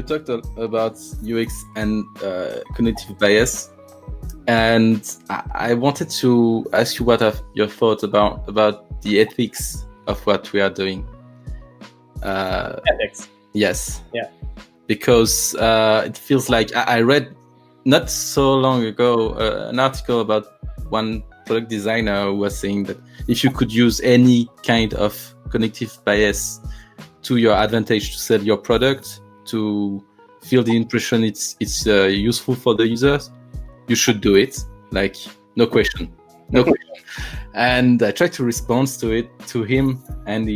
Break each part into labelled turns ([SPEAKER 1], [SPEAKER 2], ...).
[SPEAKER 1] talked about UX and cognitive bias, and I wanted to ask you what are your thoughts about the ethics of what we are doing.
[SPEAKER 2] Ethics.
[SPEAKER 1] Yes.
[SPEAKER 2] Yeah.
[SPEAKER 1] Because it feels like I read not so long ago an article about one product designer who was saying that if you could use any kind of cognitive bias to your advantage to sell your product, to feel the impression it's useful for the users, you should do it. Like, no question. And I tried to respond to him, and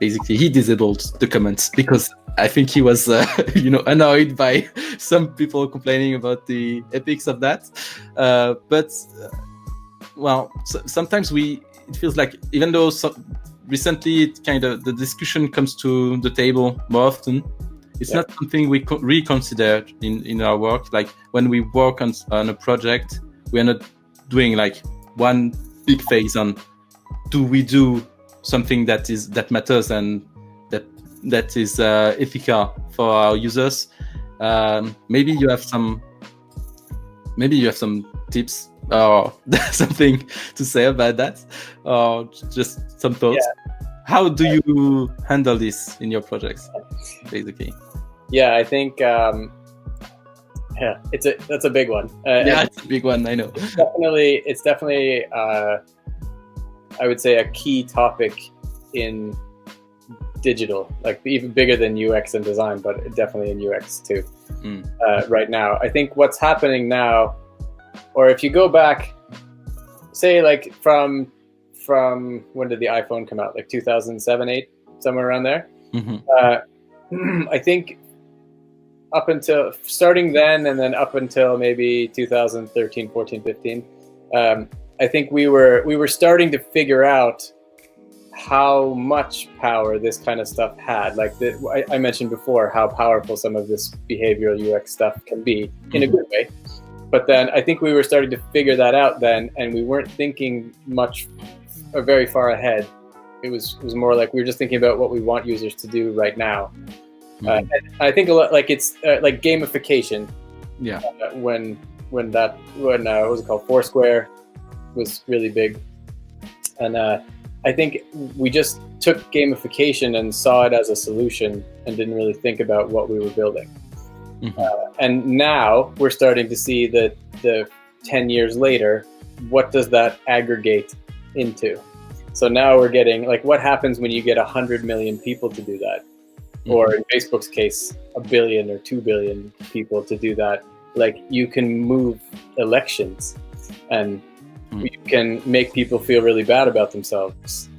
[SPEAKER 1] basically he disabled the comments because I think he was annoyed by some people complaining about the ethics of that. Sometimes it feels like, even though recently the discussion comes to the table more often, it's not something we reconsider in our work. Like when we work on a project, we are not doing like one big phase on, do we do something that matters and that is ethical for our users. Maybe you have some tips or something to say about that, or just some thoughts. How do you handle this in your projects, basically?
[SPEAKER 2] Yeah, I think that's a big one.
[SPEAKER 1] It's a big one. I know.
[SPEAKER 2] It's definitely I would say a key topic in digital, like even bigger than UX and design, but definitely in UX too. Right now, I think what's happening now, or if you go back, say like from when did the iPhone come out? Like 2007, 8, somewhere around there. I think up until starting then, and then up until maybe 2013, 14, 15, I think we were starting to figure out how much power this kind of stuff had. Like I mentioned before, how powerful some of this behavioral UX stuff can be in a good way. But then I think we were starting to figure that out then, and we weren't thinking much or very far ahead. It was more like we were just thinking about what we want users to do right now. And I think a lot like it's like gamification.
[SPEAKER 1] Yeah.
[SPEAKER 2] When what was it called? Foursquare was really big, and I think we just took gamification and saw it as a solution and didn't really think about what we were building. And now we're starting to see that the 10 years later, what does that aggregate into? So now we're getting like, what happens when you get 100 million people to do that? Or in Facebook's case, 1 billion or 2 billion people to do that. Like, you can move elections, and you can make people feel really bad about themselves.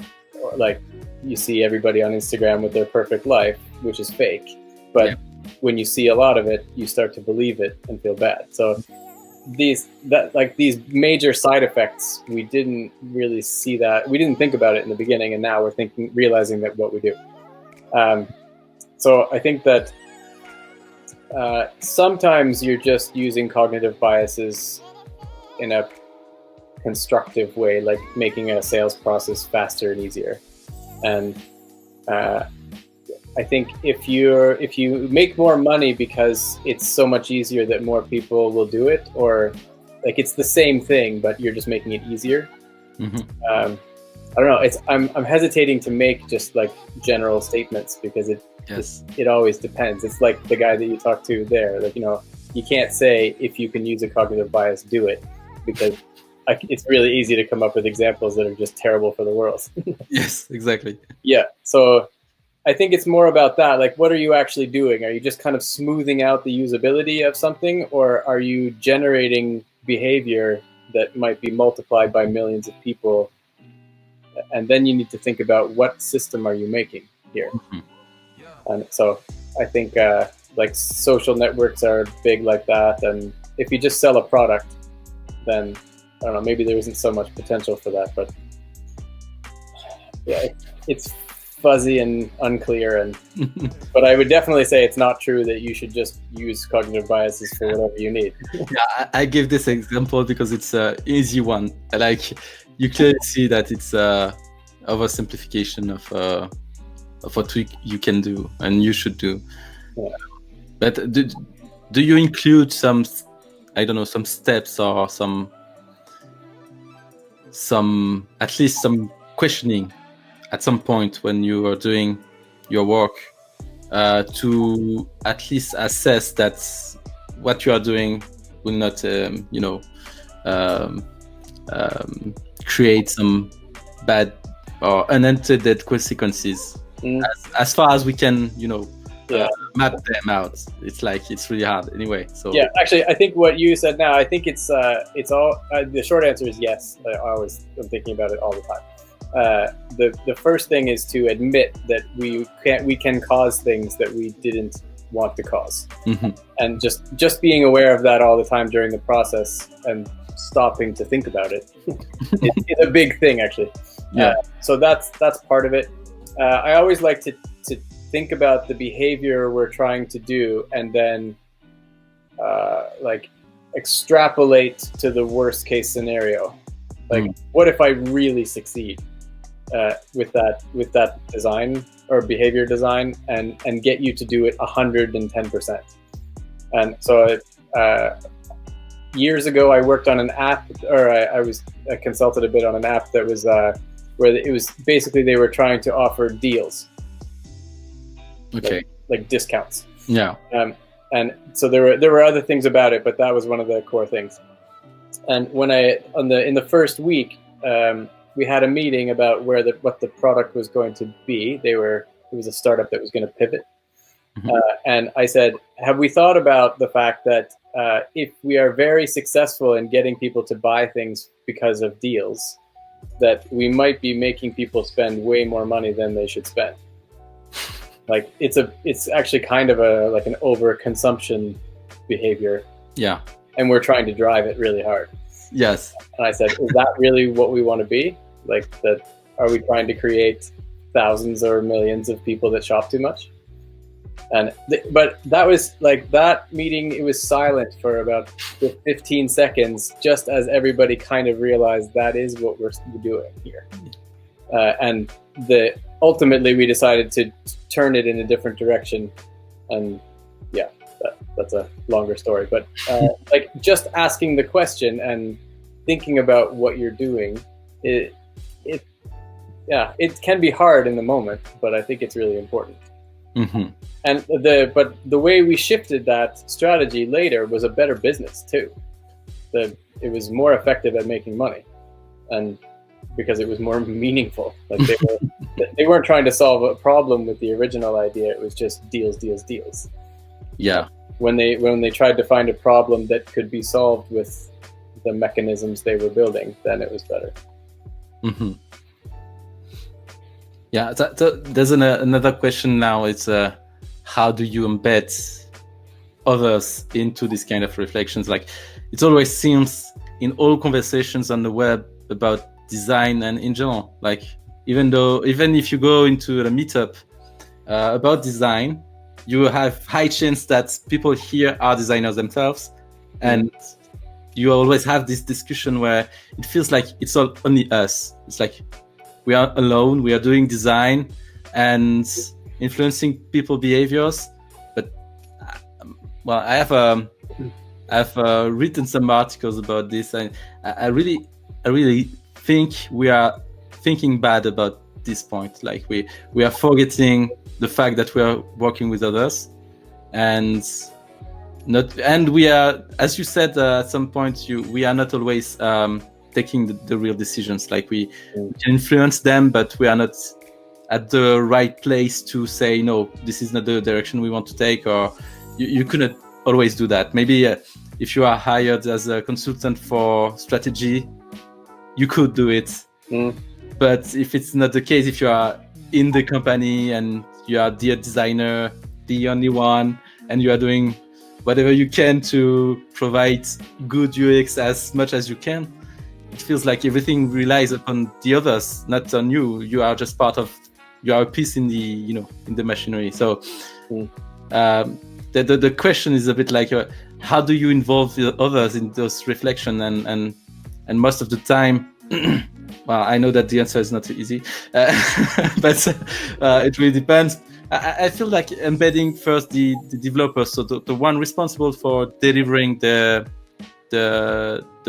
[SPEAKER 2] Or like, you see everybody on Instagram with their perfect life, which is fake. But when you see a lot of it, you start to believe it and feel bad. So these major side effects, we didn't really see that. We didn't think about it in the beginning, and now we're realizing that what we do. So I think that sometimes you're just using cognitive biases in a constructive way, like making a sales process faster and easier. And I think if you make more money because it's so much easier that more people will do it, or like it's the same thing but you're just making it easier. I don't know. I'm hesitating to make just like general statements because it always depends. It's like the guy that you talked to there. Like, you can't say if you can use a cognitive bias, do it, because it's really easy to come up with examples that are just terrible for the world.
[SPEAKER 1] Yes, exactly.
[SPEAKER 2] Yeah. So I think it's more about that. Like, what are you actually doing? Are you just kind of smoothing out the usability of something, or are you generating behavior that might be multiplied by millions of people? And then you need to think about what system are you making here. And so I think like social networks are big like that. And if you just sell a product, then I don't know, maybe there isn't so much potential for that. But yeah, it's fuzzy and unclear. But I would definitely say it's not true that you should just use cognitive biases for whatever you need.
[SPEAKER 1] Yeah, I give this example because it's an easy one. Like, you clearly see that it's oversimplification of what you can do and you should do. But do you include some, I don't know, some steps or some at least some questioning at some point when you are doing your work to at least assess that what you are doing will not, create some bad or unintended consequences. As far as we can, map them out. It's like it's really hard anyway. So
[SPEAKER 2] yeah, actually, I think what you said now, I think it's all. The short answer is yes. I'm thinking about it all the time. The first thing is to admit that we can cause things that we didn't want to cause, and just being aware of that all the time during the process and stopping to think about it is a big thing, actually.
[SPEAKER 1] Yeah.
[SPEAKER 2] So that's part of it. I always like to think about the behavior we're trying to do, and then like extrapolate to the worst case scenario. Like, what if I really succeed with that design or behavior design, and get you to do it 110%? And so years ago, I worked on an app, or I consulted a bit on an app that was where it was basically they were trying to offer deals.
[SPEAKER 1] Okay.
[SPEAKER 2] Like discounts.
[SPEAKER 1] Yeah.
[SPEAKER 2] And so there were other things about it, but that was one of the core things. And when in the first week, we had a meeting about what the product was going to be. It was a startup that was going to pivot. And I said, have we thought about the fact that if we are very successful in getting people to buy things because of deals, that we might be making people spend way more money than they should spend? Like, it's actually kind of like an overconsumption behavior.
[SPEAKER 1] Yeah.
[SPEAKER 2] And we're trying to drive it really hard.
[SPEAKER 1] Yes.
[SPEAKER 2] And I said, is that really what we want to be? Like, that, are we trying to create thousands or millions of people that shop too much? And but that was like, that meeting, it was silent for about 15 seconds, just as everybody kind of realized that is what we're doing here. And ultimately we decided to turn it in a different direction. And yeah, that's a longer story, but like, just asking the question and thinking about what you're doing, it can be hard in the moment, but I think it's really important. And the way we shifted that strategy later was a better business too. It was more effective at making money, and because it was more meaningful. Like, they weren't trying to solve a problem with the original idea. It was just deals.
[SPEAKER 1] Yeah.
[SPEAKER 2] When they tried to find a problem that could be solved with the mechanisms they were building, then it was better.
[SPEAKER 1] Yeah. There's another question now. It's how do you embed others into this kind of reflections? Like, it always seems in all conversations on the web about design and in general, like, even if you go into the meetup about design, you have high chance that people here are designers themselves, and you always have this discussion where it feels like it's all only us. It's like we are alone, we are doing design and influencing people behaviors. But well, I have written some articles about this, and I really think we are thinking bad about this point. Like, we are forgetting the fact that we are working with others, and we are, as you said at some point, we are not always taking the real decisions. Like, we can influence them, but we are not at the right place to say, no, this is not the direction we want to take, or you couldn't always do that. Maybe if you are hired as a consultant for strategy, you could do it. But if it's not the case, if you are in the company and you are the designer, the only one, and you are doing whatever you can to provide good UX as much as you can, it feels like everything relies upon the others, not on you. You are just you are a piece in the machinery. So the question is a bit like, how do you involve the others in those reflections? And most of the time, well, I know that the answer is not too easy, but it really depends. I feel like embedding first the developers, so the one responsible for delivering the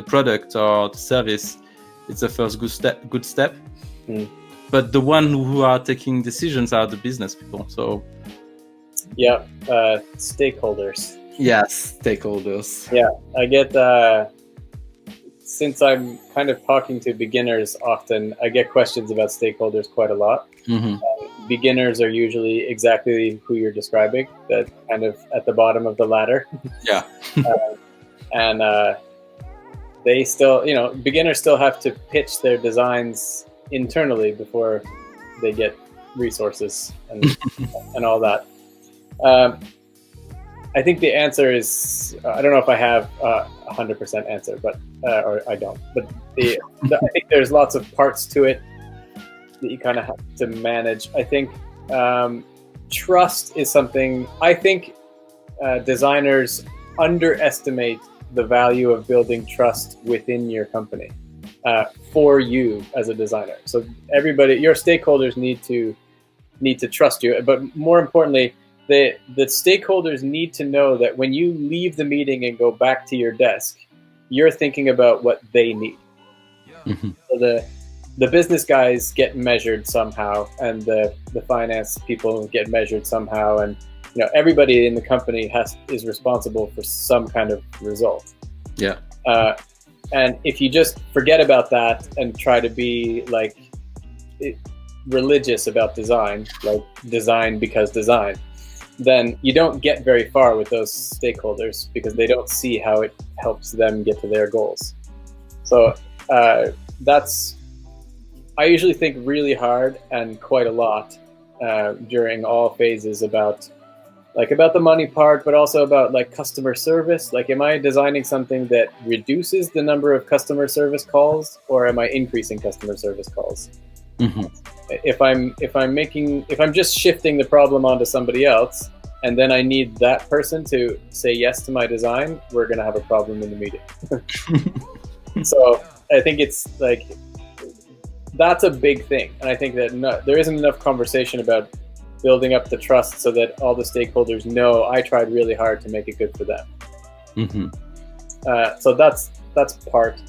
[SPEAKER 1] product or the service, it's the first good step. But the one who are taking decisions are the business people. So
[SPEAKER 2] yeah, stakeholders.
[SPEAKER 1] Yes, stakeholders.
[SPEAKER 2] Yeah, I get since I'm kind of talking to beginners often, I get questions about stakeholders quite a lot. Beginners are usually exactly who you're describing, that kind of at the bottom of the ladder.
[SPEAKER 1] Yeah.
[SPEAKER 2] And they still, beginners still have to pitch their designs internally before they get resources and all that. I think the answer is, I don't know if I have a 100% answer, but or I don't. But I think there's lots of parts to it that you kind of have to manage. I think trust is something. I think designers underestimate the value of building trust within your company for you as a designer. So everybody, your stakeholders need to trust you, but more importantly, the stakeholders need to know that when you leave the meeting and go back to your desk, you're thinking about what they need. So the business guys get measured somehow, and the finance people get measured somehow, and everybody in the company is responsible for some kind of result.
[SPEAKER 1] Yeah.
[SPEAKER 2] And if you just forget about that and try to be like religious about design, like design because design, then you don't get very far with those stakeholders because they don't see how it helps them get to their goals. So I usually think really hard and quite a lot during all phases about the money part, but also about like customer service. Like, am I designing something that reduces the number of customer service calls, or am I increasing customer service calls? If I'm just shifting the problem onto somebody else, and then I need that person to say yes to my design, we're going to have a problem in the meeting. So I think it's like, that's a big thing. And I think that there isn't enough conversation about building up the trust so that all the stakeholders know I tried really hard to make it good for them. So that's part.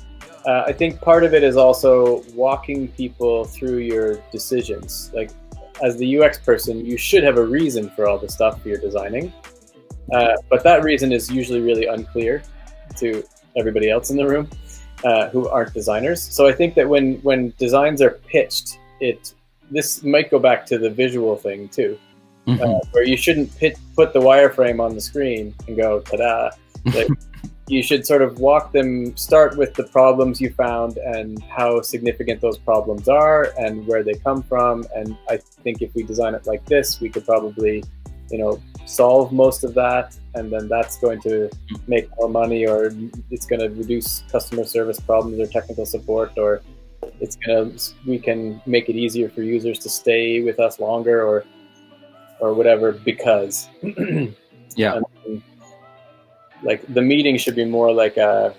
[SPEAKER 2] I think part of it is also walking people through your decisions. Like, as the UX person, you should have a reason for all the stuff you're designing. But that reason is usually really unclear to everybody else in the room who aren't designers. So I think that when designs are pitched, this might go back to the visual thing too, where you shouldn't put the wireframe on the screen and go, ta-da. Like, you should sort of start with the problems you found and how significant those problems are and where they come from. And I think if we design it like this, we could probably, solve most of that. And then that's going to make more money, or it's going to reduce customer service problems or technical support, or we can make it easier for users to stay with us longer, or whatever, because
[SPEAKER 1] yeah.
[SPEAKER 2] Like, the meeting should be more like a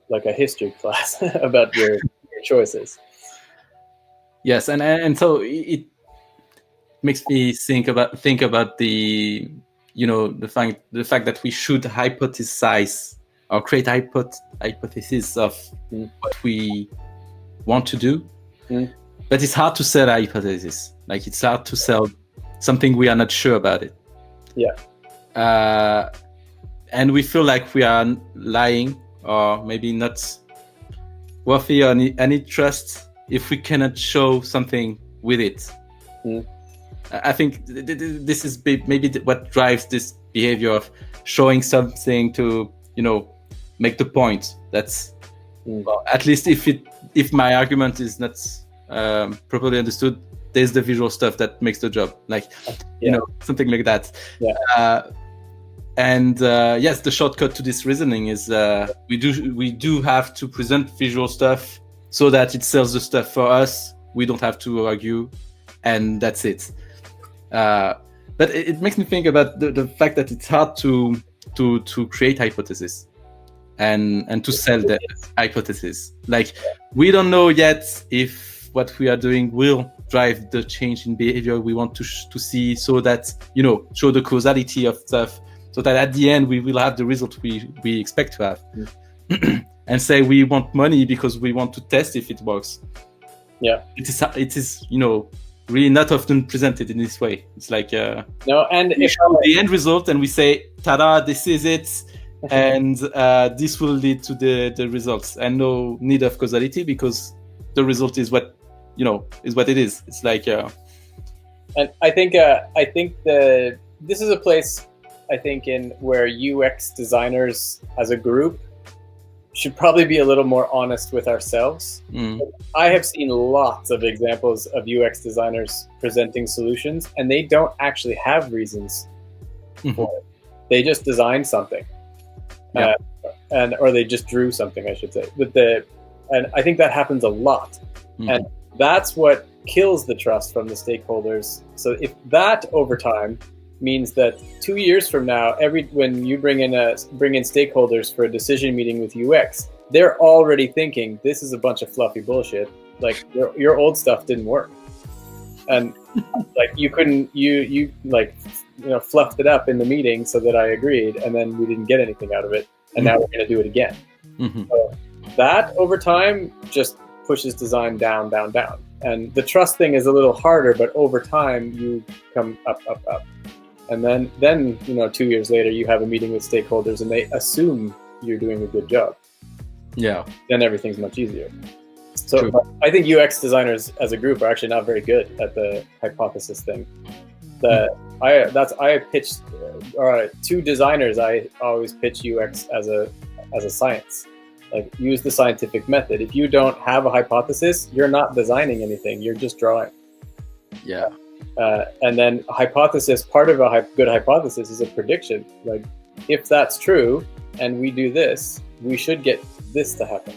[SPEAKER 2] history class about your choices.
[SPEAKER 1] Yes, and so it makes me think about the the fact that we should hypothesize or create hypothesis of what we want to do. But it's hard to sell a hypothesis. Like, it's hard to sell something we are not sure about it.
[SPEAKER 2] Yeah.
[SPEAKER 1] And we feel like we are lying, or maybe not worthy of any trust if we cannot show something with it. I think this is maybe what drives this behavior of showing something to make the point. That's well, at least if my argument is not properly understood, there's the visual stuff that makes the job, like something like that. And yes, the shortcut to this reasoning is we do have to present visual stuff so that it sells the stuff for us. We don't have to argue, and that's it. But it makes me think about the fact that it's hard to create hypothesis and to sell the hypothesis. Like, we don't know yet if what we are doing will drive the change in behavior we want to see, so that, you know, show the causality of stuff, so that at the end we will have the result we expect to have. And say we want money because we want to test if it works.
[SPEAKER 2] Yeah,
[SPEAKER 1] it is, you know, really not often presented in this way. It's like
[SPEAKER 2] no, and
[SPEAKER 1] we show the end result and we say, "Ta-da! This is it," and this will lead to the results, and no need of causality, because the result is what, you know, is what it is. It's like,
[SPEAKER 2] and I think this is a place, I think, in where UX designers as a group should probably be a little more honest with ourselves. I have seen lots of examples of UX designers presenting solutions, and they don't actually have reasons for it. They just designed something, or they just drew something, I should say. And I think that happens a lot, and that's what kills the trust from the stakeholders. So if that over time means that 2 years from now, when you bring in stakeholders for a decision meeting with UX, they're already thinking this is a bunch of fluffy bullshit. Like your old stuff didn't work, and like you couldn't you like, you know, fluffed it up in the meeting so that I agreed, and then we didn't get anything out of it, and now we're going to do it again. So that over time just pushes design down, down, down, and the trust thing is a little harder, but over time you come up, up, up. And then, you know, 2 years later, you have a meeting with stakeholders and they assume you're doing a good job.
[SPEAKER 1] Yeah.
[SPEAKER 2] Then everything's much easier. So I think UX designers as a group are actually not very good at the hypothesis thing. I pitched to designers. I always pitch UX as a science. Like, use the scientific method. If you don't have a hypothesis, you're not designing anything. You're just drawing.
[SPEAKER 1] Yeah.
[SPEAKER 2] And then a hypothesis, part of a good hypothesis is a prediction. Like, if that's true and we do this, we should get this to happen.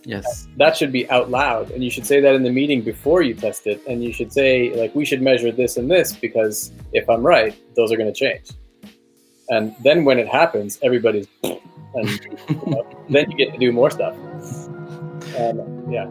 [SPEAKER 1] Yes.
[SPEAKER 2] That should be out loud. And you should say that in the meeting before you test it. And you should say, like, we should measure this and this, because if I'm right, those are going to change. And then when it happens, everybody's, and you know, then you get to do more stuff. Yeah.